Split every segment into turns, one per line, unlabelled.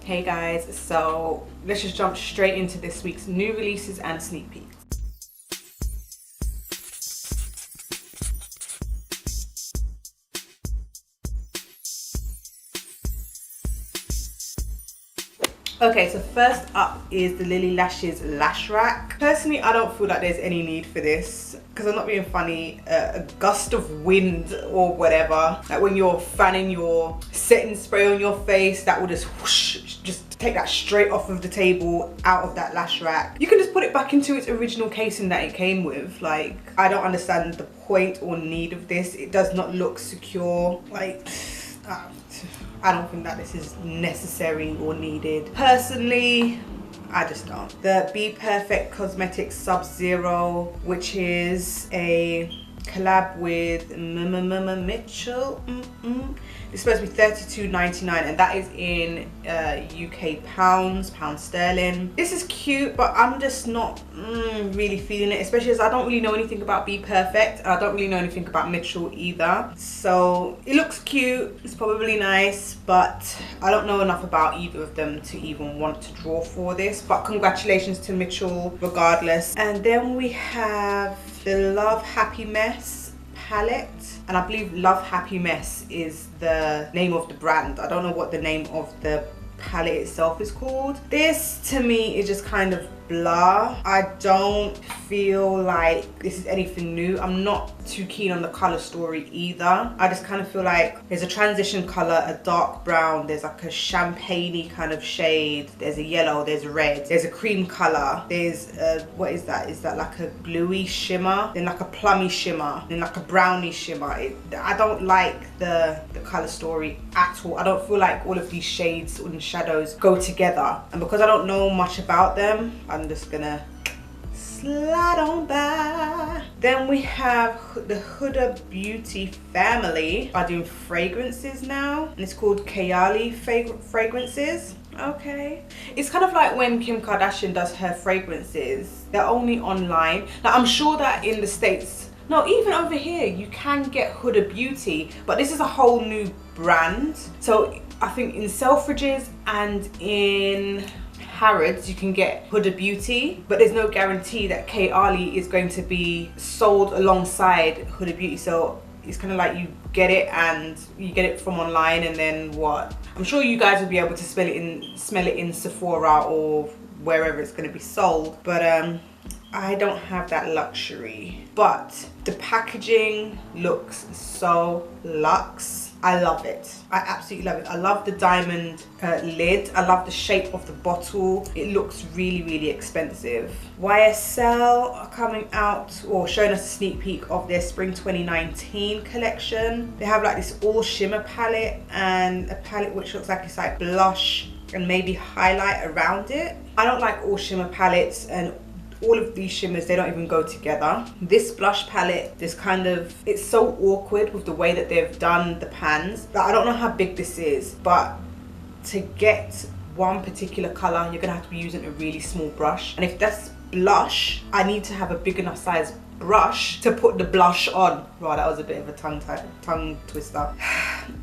Hey guys, so let's just jump straight into this week's new releases and sneak peeks. Okay, so first up is the Lily Lash's Lash Rack. Personally, I don't feel like there's any need for this because I'm not being funny. A gust of wind or whatever, like when you're fanning your setting spray on your face, that will just whoosh, just take that straight off of the table, out of that lash rack. You can just put it back into its original casing that it came with. Like, I don't understand the point or need of this. It does not look secure. Like, I don't think that this is necessary or needed. Personally, I just don't. The Be Perfect Cosmetics Sub-Zero, which is a collab with Mitchell. It's supposed to be $32.99 and that is in UK pounds sterling. This is cute, but I'm just not really feeling it, especially as I don't really know anything about Be Perfect and I don't really know anything about Mitchell either. So it looks cute, it's probably nice, but I don't know enough about either of them to even want to draw for this. But congratulations to Mitchell regardless. And then we have the Love Happy Mess palette, and I believe Love Happy Mess is the name of the brand. I don't know what the name of the palette itself is called. This to me is just kind of blah. I don't feel like this is anything new. I'm not too keen on the color story either. I just kind of feel like there's a transition color, a dark brown, there's like a champagne-y kind of shade, there's a yellow, there's a red, there's a cream color, there's a, what is that? Is that like a bluey shimmer, then like a plummy shimmer, then like a brownie shimmer? I don't like the color story at all. I don't feel like all of these shades and shadows go together, and because I don't know much about them, I'm just gonna slide on by. Then we have the Huda Beauty family are doing fragrances now, and it's called Kayali fragrances. Okay, it's kind of like when Kim Kardashian does her fragrances, they're only online. Now I'm sure that in the States, no, even over here you can get Huda Beauty, but this is a whole new brand. So I think in Selfridges and in Harrods you can get Huda Beauty, but there's no guarantee that Kayali is going to be sold alongside Huda Beauty. So it's kind of like you get it and you get it from online, and then what? I'm sure you guys will be able to smell it in Sephora or wherever it's going to be sold, but I don't have that luxury. But the packaging looks so luxe. I love it. I absolutely love it. I love the diamond lid. I love the shape of the bottle. It looks really, really expensive. YSL are coming out or showing us a sneak peek of their spring 2019 collection. They have like this all shimmer palette and a palette which looks like it's like blush and maybe highlight around it. I don't like all shimmer palettes, and all of these shimmers, they don't even go together. This blush palette, this kind of, it's so awkward with the way that they've done the pans. Like, I don't know how big this is, but to get one particular color, you're gonna have to be using a really small brush. And if that's blush, I need to have a big enough size brush to put the blush on. Wow, that was a bit of a tongue twister.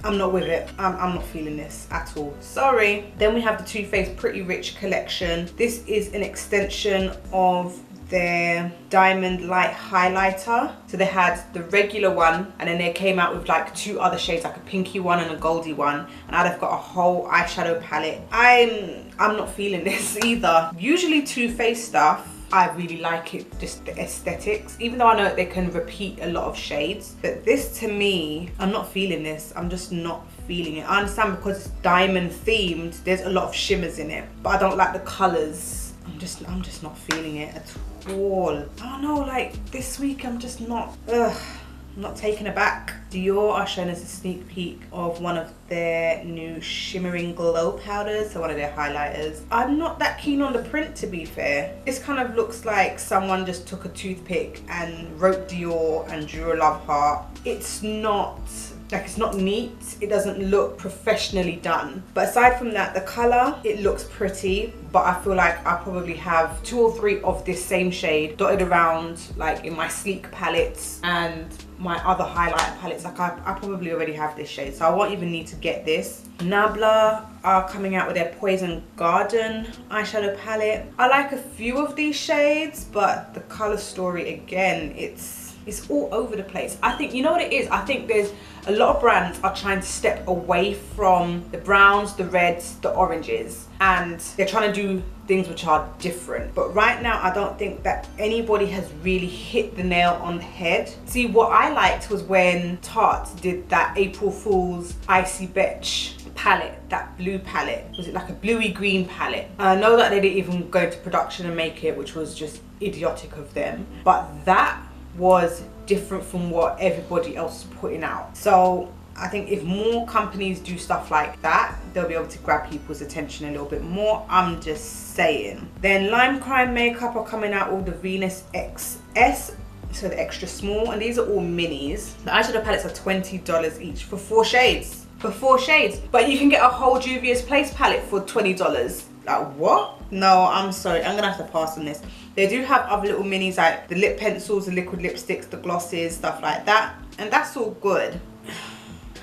I'm not with it. I'm not feeling this at all. Sorry. Then we have the Too Faced Pretty Rich collection. This is an extension of their diamond light highlighter. So they had the regular one, and then they came out with like two other shades, like a pinky one and a goldy one, and now they've got a whole eyeshadow palette. I'm not feeling this either. Usually Too Faced stuff, I really like it, just the aesthetics, even though I know that they can repeat a lot of shades. But this, to me, I'm not feeling this. I'm just not feeling it. I understand because it's diamond themed, there's a lot of shimmers in it, but I don't like the colors. I'm just not feeling it at all. I don't know, like this week I'm just not, I'm not taken aback. Dior are showing us a sneak peek of one of their new shimmering glow powders, so one of their highlighters. I'm not that keen on the print, to be fair. This kind of looks like someone just took a toothpick and wrote Dior and drew a love heart. It's not Like, it's not neat, it doesn't look professionally done. But aside from that, the color, it looks pretty, but I feel like I probably have 2 or 3 of this same shade dotted around, like in my sleek palettes and my other highlighter palettes. Like, I probably already have this shade, so I won't even need to get this. Nabla are coming out with their Poison Garden eyeshadow palette. I like a few of these shades, but the color story, again, it's all over the place. I think, you know what it is? I think there's a lot of brands are trying to step away from the browns, the reds, the oranges, and they're trying to do things which are different. But right now, I don't think that anybody has really hit the nail on the head. See, what I liked was when Tarte did that April Fool's Icy Betch palette, that blue palette. Was it like a bluey green palette? I know that they didn't even go into production and make it, which was just idiotic of them. But that was different from what everybody else is putting out. So I think if more companies do stuff like that, they'll be able to grab people's attention a little bit more. I'm just saying. Then Lime Crime Makeup are coming out with the Venus XS, so the extra small, and these are all minis. The eyeshadow palettes are $20 each for 4 shades. For 4 shades. But you can get a whole Juvia's Place palette for $20. Like, what? No, I'm sorry, I'm gonna have to pass on this. They do have other little minis like the lip pencils, the liquid lipsticks, the glosses, stuff like that, and that's all good.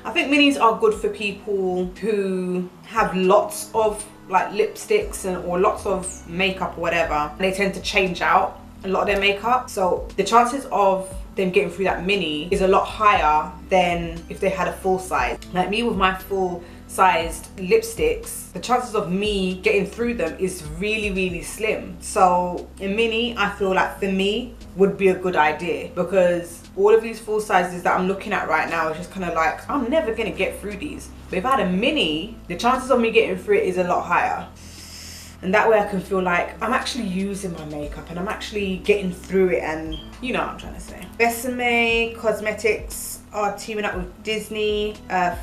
I think minis are good for people who have lots of like lipsticks or lots of makeup or whatever, and they tend to change out a lot of their makeup. So the chances of them getting through that mini is a lot higher than if they had a full size. Like me with my full sized lipsticks, the chances of me getting through them is really, really slim. So a mini, I feel like for me, would be a good idea, because all of these full sizes that I'm looking at right now is just kind of like, I'm never gonna get through these. But if I had a mini, the chances of me getting through it is a lot higher. And that way I can feel like I'm actually using my makeup and I'm actually getting through it, and you know what I'm trying to say. Besame Cosmetics are teaming up with Disney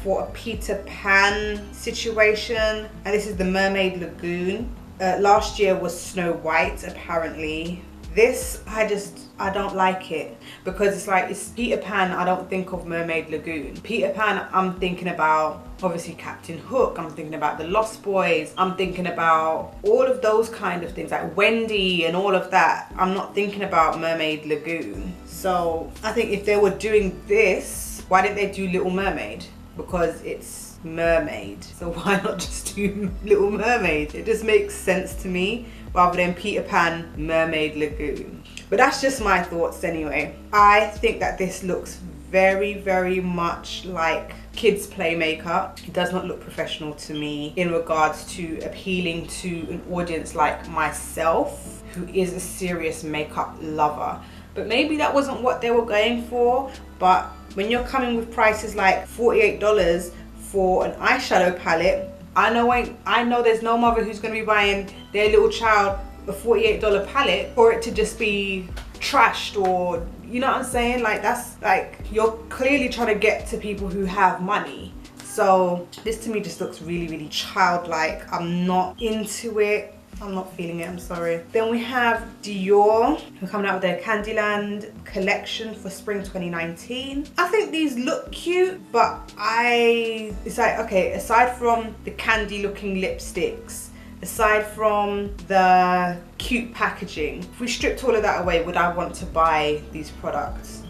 for a Peter Pan situation, and this is the Mermaid Lagoon. Last year was Snow White, apparently. This, I don't like it, because it's like, it's Peter Pan, I don't think of Mermaid Lagoon. Peter Pan, I'm thinking about obviously Captain Hook, I'm thinking about the Lost Boys, I'm thinking about all of those kind of things, like Wendy and all of that. I'm not thinking about Mermaid Lagoon. So I think if they were doing this, why didn't they do Little Mermaid? Because it's mermaid, so why not just do Little Mermaid? It just makes sense to me, rather than Peter Pan, Mermaid Lagoon. But that's just my thoughts anyway. I think that this looks very, very much like kids play makeup. It does not look professional to me in regards to appealing to an audience like myself, who is a serious makeup lover. But maybe that wasn't what they were going for. But when you're coming with prices like $48 for an eyeshadow palette, I know there's no mother who's going to be buying their little child a $48 palette for it to just be trashed, or you know what I'm saying? Like, that's like, you're clearly trying to get to people who have money. So this to me just looks really, really childlike. I'm not into it. I'm not feeling it, I'm sorry. Then we have Dior, who are coming out with their Candyland collection for spring 2019. I think these look cute, but it's like, okay, aside from the candy looking lipsticks, aside from the cute packaging, if we stripped all of that away, would I want to buy these products?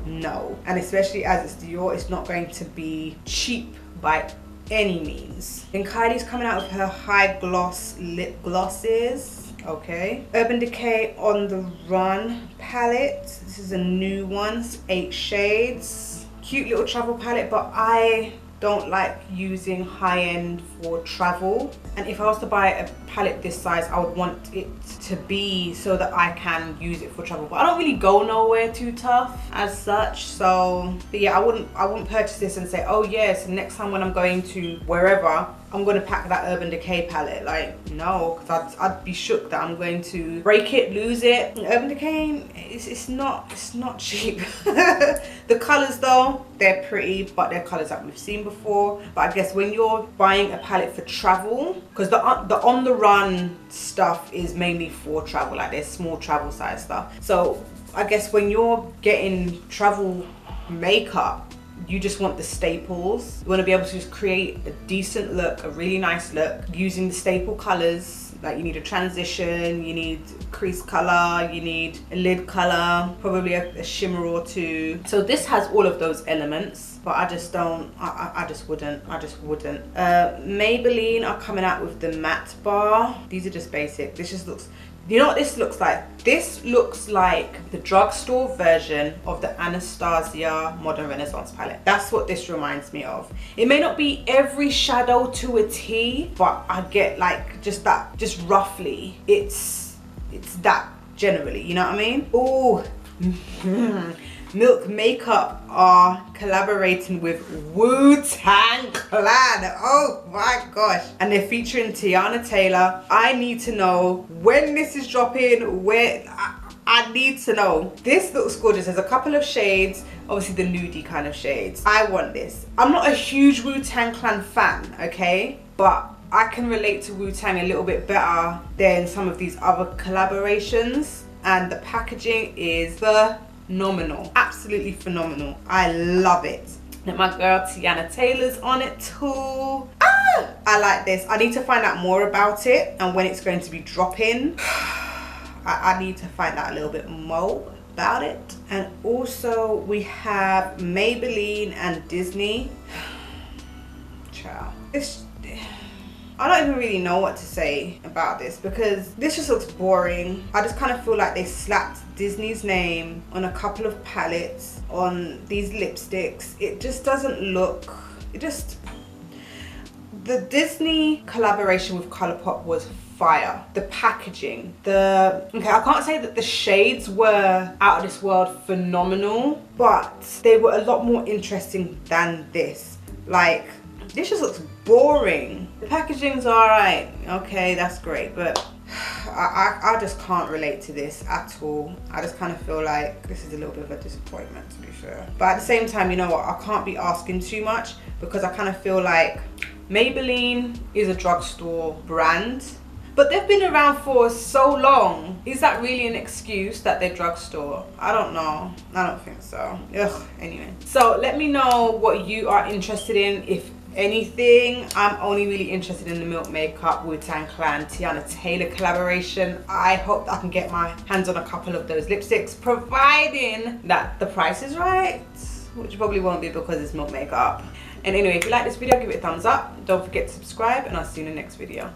No. And especially as it's Dior, it's not going to be cheap by any means. Then Kylie's coming out with her high gloss lip glosses. Okay. Urban Decay On The Run palette. This is a new one. It's 8 shades. Cute little travel palette, but I don't like using high-end for travel. And if I was to buy a palette this size, I would want it to be so that I can use it for travel. But I don't really go nowhere too tough as such. So, but yeah, I wouldn't purchase this and say, oh yes, next time when I'm going to wherever, I'm going to pack that Urban Decay palette. Like, no, because I'd be shook that I'm going to break it, lose it. And Urban Decay, it's not cheap. The colours though, they're pretty, but they're colours that we've seen before. But I guess when you're buying a palette for travel, because the On The Run stuff is mainly for travel, like there's small travel size stuff. So I guess when you're getting travel makeup, you just want the staples. You want to be able to just create a decent look, a really nice look using the staple colors. Like you need a transition, you need crease color, you need a lid color, probably a shimmer or two. So this has all of those elements, but I just don't, I just wouldn't. Maybelline are coming out with the matte bar. These are just basic. This just looks, you know what this looks like? This looks like the drugstore version of the Anastasia Modern Renaissance palette. That's what this reminds me of. It may not be every shadow to a T, but I get like just that, just roughly. It's that generally, you know what I mean? Oh, Milk Makeup are collaborating with Wu-Tang Clan. Oh my gosh. And they're featuring Tiana Taylor. I need to know when this is dropping, where, I need to know. This looks gorgeous. There's a couple of shades, obviously the nudie kind of shades. I want this. I'm not a huge Wu-Tang Clan fan, okay? But I can relate to Wu-Tang a little bit better than some of these other collaborations. And the packaging is phenomenal, absolutely phenomenal. I love it. And my girl Tiana Taylor's on it too. I like this. I need to find out more about it and when it's going to be dropping. I need to find out a little bit more about it. And also we have Maybelline and Disney. Ciao. I don't even really know what to say about this because this just looks boring. I just kind of feel like they slapped Disney's name on a couple of palettes, on these lipsticks. It just doesn't look, the Disney collaboration with Colourpop was fire. The packaging, okay, I can't say that the shades were out of this world phenomenal, but they were a lot more interesting than this. Like, this just looks boring. The packaging's alright, okay, that's great, but I just can't relate to this at all. I just kind of feel like this is a little bit of a disappointment, to be fair. But at the same time, you know what, I can't be asking too much because I kind of feel like Maybelline is a drugstore brand, but they've been around for so long. Is that really an excuse that they're drugstore? I don't know. I don't think so. Ugh, anyway. So let me know what you are interested in, if anything. I'm only really interested in the Milk Makeup Wu-Tang Clan Tiana Taylor collaboration. I hope that I can get my hands on a couple of those lipsticks, providing that the price is right, which probably won't be because it's Milk Makeup. And anyway, if you like this video, give it a thumbs up. Don't forget to subscribe, and I'll see you in the next video.